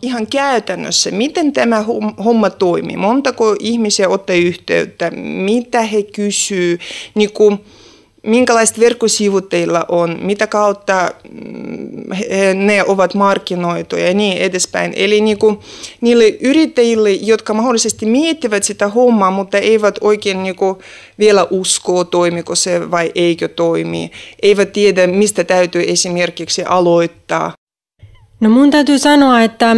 ihan käytännössä, miten tämä homma toimii? Montako ihmisiä ottaa yhteyttä? Mitä he kysyvät? Minkälaiset verkkosivut teillä on? Mitä kautta ne ovat markkinoituja ja niin edespäin? Eli niille yrittäjille, jotka mahdollisesti miettivät sitä hommaa, mutta eivät oikein vielä usko, toimiko se vai eikö toimi. Eivät tiedä, mistä täytyy esimerkiksi aloittaa. No mun täytyy sanoa, että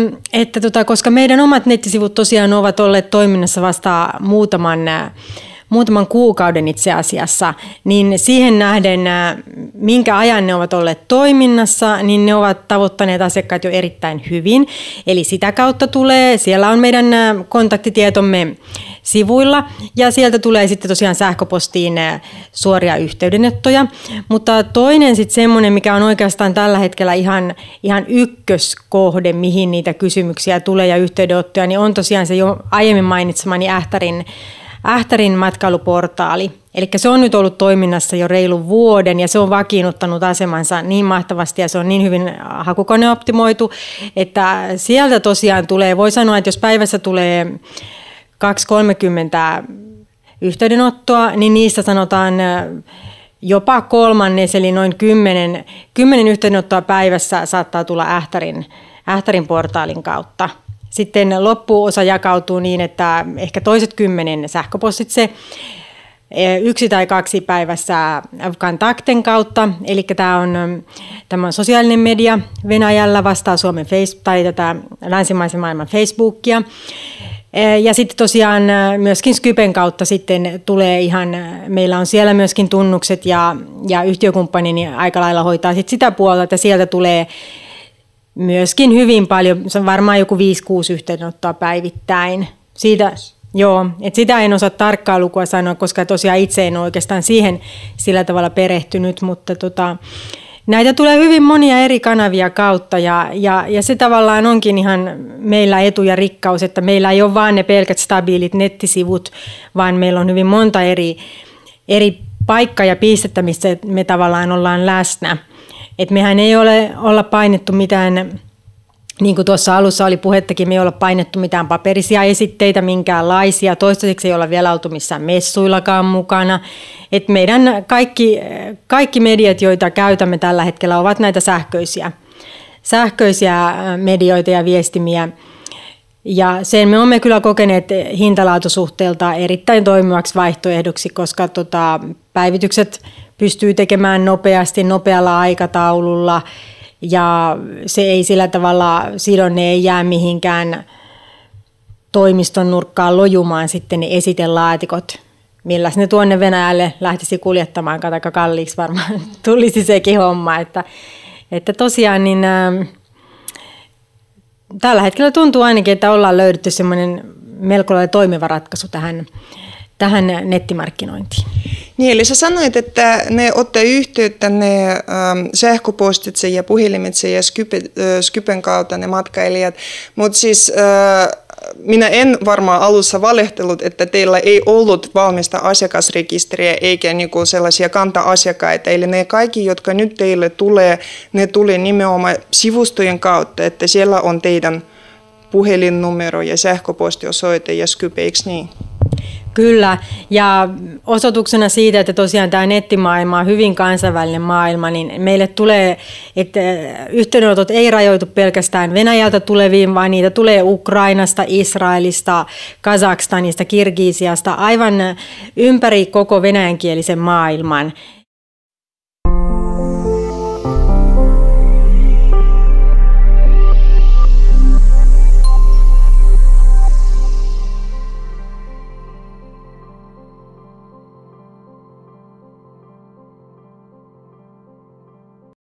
koska meidän omat nettisivut tosiaan ovat olleet toiminnassa vasta muutaman kuukauden itse asiassa, niin siihen nähden, minkä ajan ne ovat olleet toiminnassa, niin ne ovat tavoittaneet asiakkaat jo erittäin hyvin. Eli sitä kautta siellä on meidän kontaktitietomme sivuilla ja sieltä tulee sitten tosiaan sähköpostiin suoria yhteydenottoja. Mutta toinen sitten semmoinen, mikä on oikeastaan tällä hetkellä ihan ykköskohde, mihin niitä kysymyksiä tulee ja yhteydenottoja, niin on tosiaan se jo aiemmin mainitsemani Ähtärin matkailuportaali. Eli se on nyt ollut toiminnassa jo reilun vuoden ja se on vakiinnuttanut asemansa niin mahtavasti ja se on niin hyvin hakukoneoptimoitu, että sieltä tosiaan tulee, voi sanoa, että jos päivässä tulee 230 yhteydenottoa, niin niistä sanotaan jopa kolmannes, eli noin 10 yhteydenottoa päivässä saattaa tulla Ähtärin portaalin kautta. Sitten loppuosa jakautuu niin, että ehkä toiset 10 sähköpostitse, 1 tai 2 päivässä kontakten kautta, eli tämä on sosiaalinen media Venäjällä, vastaa Suomen tai tätä länsimaisen maailman Facebookia. Ja sitten tosiaan myöskin Skypen kautta sitten tulee meillä on siellä myöskin tunnukset ja yhtiökumppanini aika lailla hoitaa sit sitä puolta, että sieltä tulee myöskin hyvin paljon, se on varmaan joku 5-6 yhteydenottoa päivittäin. Sitä en osaa tarkkaa lukua sanoa, koska tosiaan itse en ole oikeastaan siihen sillä tavalla perehtynyt, mutta näitä tulee hyvin monia eri kanavia kautta ja se tavallaan onkin ihan meillä etu ja rikkaus, että meillä ei ole vain ne pelkät stabiilit nettisivut, vaan meillä on hyvin monta eri paikkaa ja pistettä, missä me tavallaan ollaan läsnä. Et mehän ei olla painettu mitään, niin kuin tuossa alussa oli puhettakin, me ei olla painettu mitään paperisia esitteitä, minkäänlaisia. Toistaiseksi ei olla vielä oltu missään messuillakaan mukana. Et meidän kaikki mediat, joita käytämme tällä hetkellä, ovat näitä sähköisiä medioita ja viestimiä. Ja sen me olemme kyllä kokeneet hintalaatusuhteelta erittäin toimivaksi vaihtoehdoksi, koska päivitykset pystyy tekemään nopeasti, nopealla aikataululla ja se ei sillä tavalla sidonne ei jää mihinkään toimiston nurkkaan lojumaan sitten ne esitelaatikot, millä ne tuonne Venäjälle lähtisi kuljettamaan, aika kalliiksi varmaan tulisi sekin homma, että tosiaan niin tällä hetkellä tuntuu ainakin, että ollaan löydetty semmoinen melko lailla toimiva ratkaisu tähän nettimarkkinointiin. Niin, eli sä sanoit, että ne ottaa yhteyttä ne sähköpostitse ja puhelimitse ja Skypen kautta ne matkailijat, mutta siis minä en varmaan alussa valehtellut, että teillä ei ollut valmista asiakasrekisteriä eikä sellaisia kanta-asiakkaita. Eli ne kaikki, jotka nyt teille tulee, ne tulee nimenomaan sivustojen kautta, että siellä on teidän puhelinnumero ja sähköpostiosoite ja Skype, eikö niin? Kyllä, ja osoituksena siitä, että tosiaan tämä nettimaailma on hyvin kansainvälinen maailma, niin meille tulee, että yhteydenotot ei rajoitu pelkästään Venäjältä tuleviin, vaan niitä tulee Ukrainasta, Israelista, Kazakstanista, Kirgisiasta, aivan ympäri koko venäjänkielisen maailman.